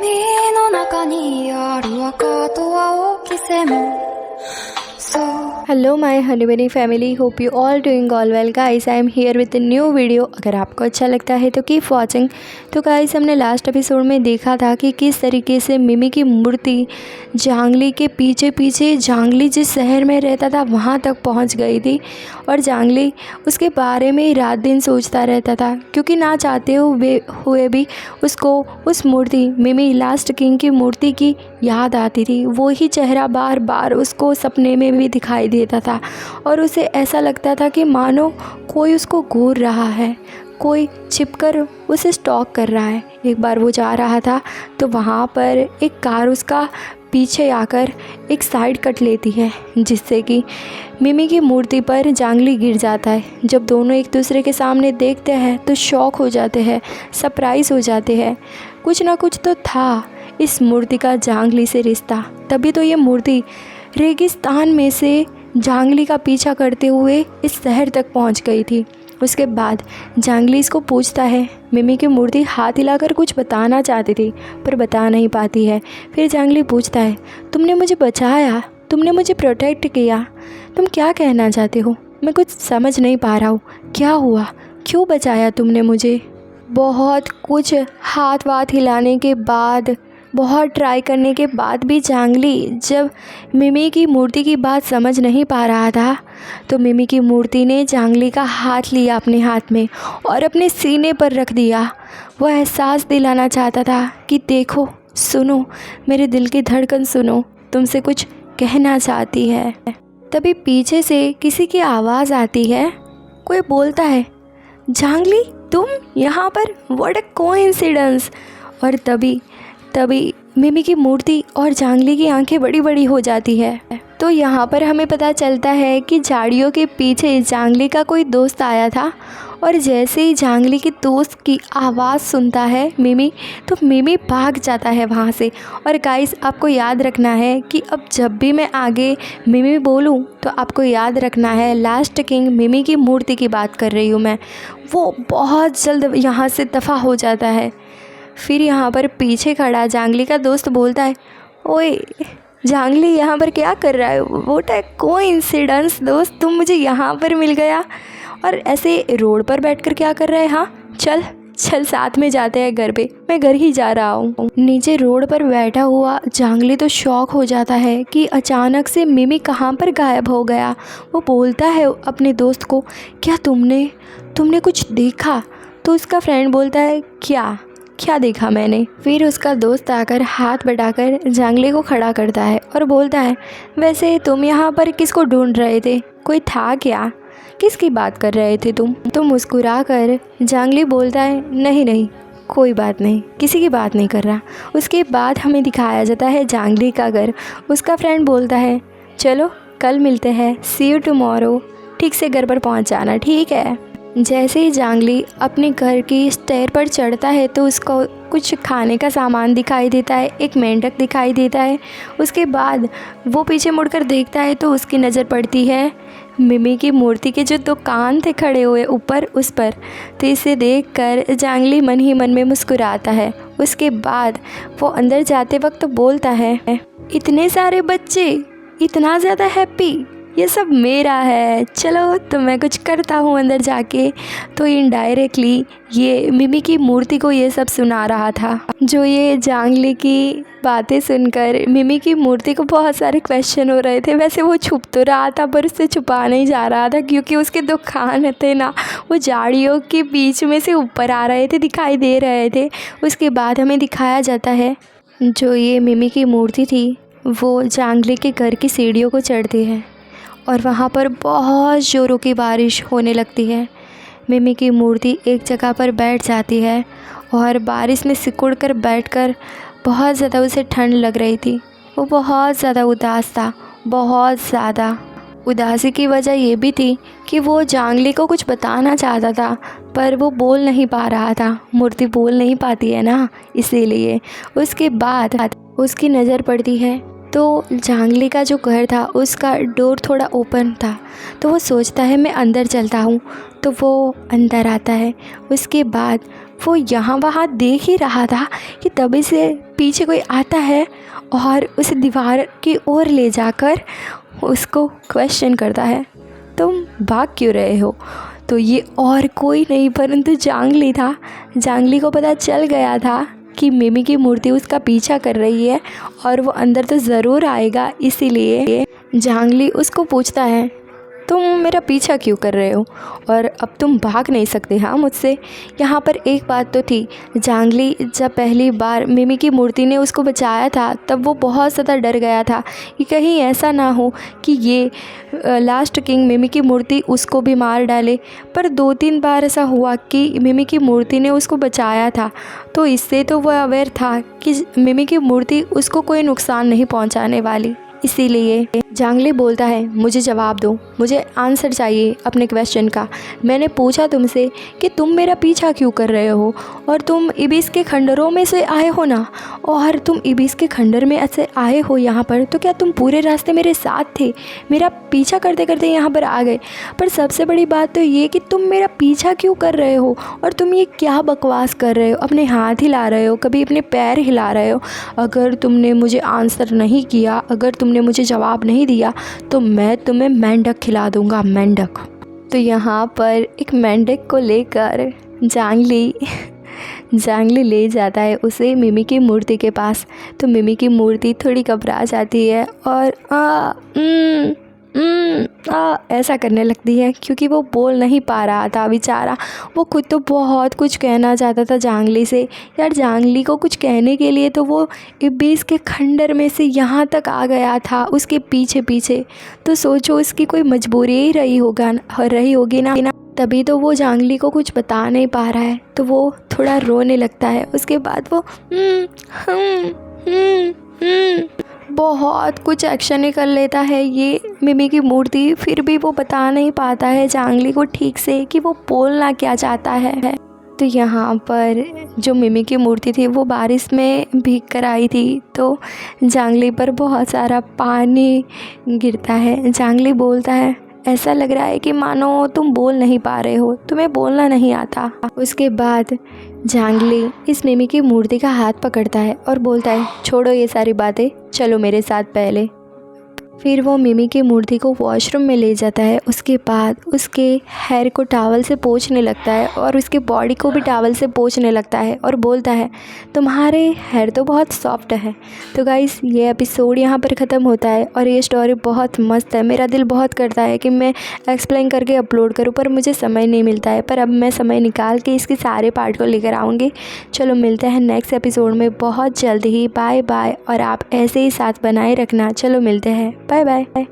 海の中にある赤と青き線そう hello my Honey बनी family, hope you all doing all well guys. I am here with new video. अगर आपको अच्छा लगता है तो कीप वॉचिंग। तो गाइस, हमने लास्ट एपिसोड में देखा था कि किस तरीके से मिमी की मूर्ति जांगली के पीछे पीछे जांगली जिस शहर में रहता था वहाँ तक पहुँच गई थी, और जांगली उसके बारे में रात दिन सोचता रहता था, क्योंकि ना चाहते हुए भी उसको उस मूर्ति मिमी लास्ट किंग की मूर्ति की याद आती थी। वो ही चेहरा बार बार उसको सपने में भी दिखाई देता था, और उसे ऐसा लगता था कि मानो कोई उसको घूर रहा है, कोई छिपकर उसे स्टॉक कर रहा है। एक बार वो जा रहा था तो वहाँ पर एक कार उसका पीछे आकर एक साइड कट लेती है, जिससे कि मिमी की मूर्ति पर जांगली गिर जाता है। जब दोनों एक दूसरे के सामने देखते हैं तो शॉक हो जाते हैं, सरप्राइज़ हो जाते हैं। कुछ ना कुछ तो था इस मूर्ति का जांगली से रिश्ता, तभी तो ये मूर्ति रेगिस्तान में से जांगली का पीछा करते हुए इस शहर तक पहुंच गई थी। उसके बाद जांगली इसको पूछता है। मिमी की मूर्ति हाथ हिलाकर कुछ बताना चाहती थी पर बता नहीं पाती है। फिर जांगली पूछता है, तुमने मुझे बचाया, तुमने मुझे प्रोटेक्ट किया, तुम क्या कहना चाहते हो? मैं कुछ समझ नहीं पा रहा हूँ, क्या हुआ, क्यों बचाया तुमने मुझे? बहुत कुछ हाथ वाथ हिलाने के बाद, बहुत ट्राई करने के बाद भी जांगली जब मिमी की मूर्ति की बात समझ नहीं पा रहा था, तो मिमी की मूर्ति ने जांगली का हाथ लिया अपने हाथ में और अपने सीने पर रख दिया। वह एहसास दिलाना चाहता था कि देखो, सुनो, मेरे दिल की धड़कन सुनो, तुमसे कुछ कहना चाहती है। तभी पीछे से किसी की आवाज़ आती है। कोई बोलता है, जांगली तुम यहाँ पर? What a coincidence. और तभी मिमी की मूर्ति और जांगली की आंखें बड़ी बड़ी हो जाती है। तो यहाँ पर हमें पता चलता है कि झाड़ियों के पीछे जांगली का कोई दोस्त आया था, और जैसे ही जांगली के दोस्त की आवाज़ सुनता है मिमी, तो मिमी भाग जाता है वहाँ से। और गाइस, आपको याद रखना है कि अब जब भी मैं आगे मिमी बोलूँ तो आपको याद रखना है लास्ट किंग मिमी की मूर्ति की बात कर रही हूँ मैं। वो बहुत जल्द यहाँ से दफ़ा हो जाता है। फिर यहाँ पर पीछे खड़ा जांगली का दोस्त बोलता है, ओए जांगली, यहाँ पर क्या कर रहा है? व्हाट अ कोइंसिडेंस दोस्त, तुम मुझे यहाँ पर मिल गया, और ऐसे रोड पर बैठकर क्या कर रहा है? हाँ, चल साथ में जाते हैं घर पे, मैं घर ही जा रहा हूँ। नीचे रोड पर बैठा हुआ जांगली तो शॉक हो जाता है कि अचानक से मिमी कहाँ पर गायब हो गया। वो बोलता है अपने दोस्त को, क्या तुमने कुछ देखा? तो उसका फ्रेंड बोलता है, क्या देखा मैंने? फिर उसका दोस्त आकर हाथ बढ़ाकर जांगली को खड़ा करता है और बोलता है, वैसे तुम यहाँ पर किसको ढूंढ रहे थे? कोई था क्या? किसकी बात कर रहे थे तुम? तो मुस्कुरा कर जांगली बोलता है, नहीं, कोई बात नहीं, किसी की बात नहीं कर रहा। उसके बाद हमें दिखाया जाता है जांगली का घर। उसका फ्रेंड बोलता है, चलो कल मिलते हैं, सी यू टुमारो, ठीक से घर पर पहुँच जाना, ठीक है? जैसे ही जांगली अपने घर की स्टेयर पर चढ़ता है तो उसको कुछ खाने का सामान दिखाई देता है, एक मेंढक दिखाई देता है। उसके बाद वो पीछे मुड़कर देखता है तो उसकी नज़र पड़ती है मिमी की मूर्ति के जो दो कान थे खड़े हुए ऊपर, उस पर। तो इसे देखकर जांगली मन ही मन में मुस्कुराता है। उसके बाद वो अंदर जाते वक्त बोलता है, इतने सारे बच्चे, इतना ज़्यादा हैप्पी, ये सब मेरा है, चलो तो मैं कुछ करता हूँ अंदर जाके। तो इनडायरेक्टली ये मिमी की मूर्ति को ये सब सुना रहा था, जो ये जांगली की बातें सुनकर मिमी की मूर्ति को बहुत सारे क्वेश्चन हो रहे थे। वैसे वो छुप तो रहा था पर उससे छुपा नहीं जा रहा था, क्योंकि उसके दो कान थे ना, वो झाड़ियों के बीच में से ऊपर आ रहे थे, दिखाई दे रहे थे। उसके बाद हमें दिखाया जाता है जो ये मिमी की मूर्ति थी वो जांगली के घर की सीढ़ियों को चढ़ती है, और वहाँ पर बहुत ज़ोरों की बारिश होने लगती है। मिमी की मूर्ति एक जगह पर बैठ जाती है और बारिश में सिकुड़ कर बैठकर बहुत ज़्यादा उसे ठंड लग रही थी। वो बहुत ज़्यादा उदास था, बहुत ज़्यादा। उदासी की वजह ये भी थी कि वो जांगली को कुछ बताना चाहता था पर वो बोल नहीं पा रहा था। मूर्ति बोल नहीं पाती है ना, इसीलिए। उसके बाद उसकी नज़र पड़ती है तो जांगली का जो घर था उसका डोर थोड़ा ओपन था, तो वो सोचता है मैं अंदर चलता हूँ। तो वो अंदर आता है। उसके बाद वो यहाँ वहाँ देख ही रहा था कि तभी से पीछे कोई आता है और उसे दीवार की ओर ले जाकर उसको क्वेश्चन करता है, तुम भाग क्यों रहे हो? तो ये और कोई नहीं परंतु जांगली था। जांगली को पता चल गया था कि मिमी की मूर्ति उसका पीछा कर रही है और वो अंदर तो ज़रूर आएगा, इसीलिए जांगली उसको पूछता है, तुम मेरा पीछा क्यों कर रहे हो और अब तुम भाग नहीं सकते हाँ मुझसे? यहाँ पर एक बात तो थी, जांगली जब पहली बार मिमी की मूर्ति ने उसको बचाया था तब वो बहुत ज़्यादा डर गया था कि कहीं ऐसा ना हो कि ये लास्ट किंग मिमी की मूर्ति उसको भी मार डाले। पर 2-3 बार ऐसा हुआ कि मिमी की मूर्ति ने उसको बचाया था, तो इससे तो वह अवेयर था कि मिमी की मूर्ति उसको कोई नुकसान नहीं पहुँचाने वाली। इसीलिए जांगली बोलता है, मुझे जवाब दो, मुझे आंसर चाहिए अपने क्वेश्चन का। मैंने पूछा तुमसे कि तुम मेरा पीछा क्यों कर रहे हो और तुम इबिस के खंडरों में से आए हो ना, और तुम इबिस के खंडर में ऐसे आए हो यहाँ पर, तो क्या तुम पूरे रास्ते मेरे साथ थे? मेरा पीछा करते करते यहाँ पर आ गए। पर सबसे बड़ी बात तो ये कि तुम मेरा पीछा क्यों कर रहे हो और तुम ये क्या बकवास कर रहे हो? अपने हाथ हिला रहे हो, कभी अपने पैर हिला रहे हो। अगर तुमने मुझे आंसर नहीं किया, अगर तुमने मुझे जवाब नहीं दिया तो मैं तुम्हें मेंढक खिला दूंगा, मेंढक। तो यहाँ पर एक मेंढक को लेकर जांगली ले जाता है उसे मिमी की मूर्ति के पास। तो मिमी की मूर्ति थोड़ी घबरा जाती है और ऐसा करने लगती है, क्योंकि वो बोल नहीं पा रहा था बेचारा। वो खुद तो बहुत कुछ कहना चाहता था जांगली से। यार जांगली को कुछ कहने के लिए तो वो इबिस के खंडर में से यहाँ तक आ गया था उसके पीछे पीछे। तो सोचो उसकी कोई मजबूरी ही रही होगी ना। तभी तो वो जांगली को कुछ बता नहीं पा रहा है, तो वो थोड़ा रोने लगता है। उसके बाद वो बहुत कुछ एक्शन ही कर लेता है ये मिमी की मूर्ति, फिर भी वो बता नहीं पाता है जांगली को ठीक से कि वो बोलना क्या चाहता है। तो यहाँ पर जो मिमी की मूर्ति थी वो बारिश में भीग कर आई थी, तो जांगली पर बहुत सारा पानी गिरता है। जांगली बोलता है, ऐसा लग रहा है कि मानो तुम बोल नहीं पा रहे हो, तुम्हें बोलना नहीं आता। उसके बाद जांगली इस मिमी की मूर्ति का हाथ पकड़ता है और बोलता है, छोड़ो ये सारी बातें, चलो मेरे साथ पहले। फिर वो मिमी की मूर्ति को वॉशरूम में ले जाता है। उसके बाद उसके हेयर को टॉवल से पोंछने लगता है और उसके बॉडी को भी टॉवल से पोंछने लगता है और बोलता है, तुम्हारे हेयर तो बहुत सॉफ्ट है। तो गाइस ये एपिसोड यहाँ पर ख़त्म होता है और ये स्टोरी बहुत मस्त है। मेरा दिल बहुत करता है कि मैं एक्सप्लेन करके अपलोड करूँ, पर मुझे समय नहीं मिलता है। पर अब मैं समय निकाल के इसके सारे पार्ट को लेकर आऊँगी। चलो मिलते हैं नेक्स्ट एपिसोड में बहुत जल्द ही। बाय बाय, और आप ऐसे ही साथ बनाए रखना। चलो मिलते हैं, बाय बाय।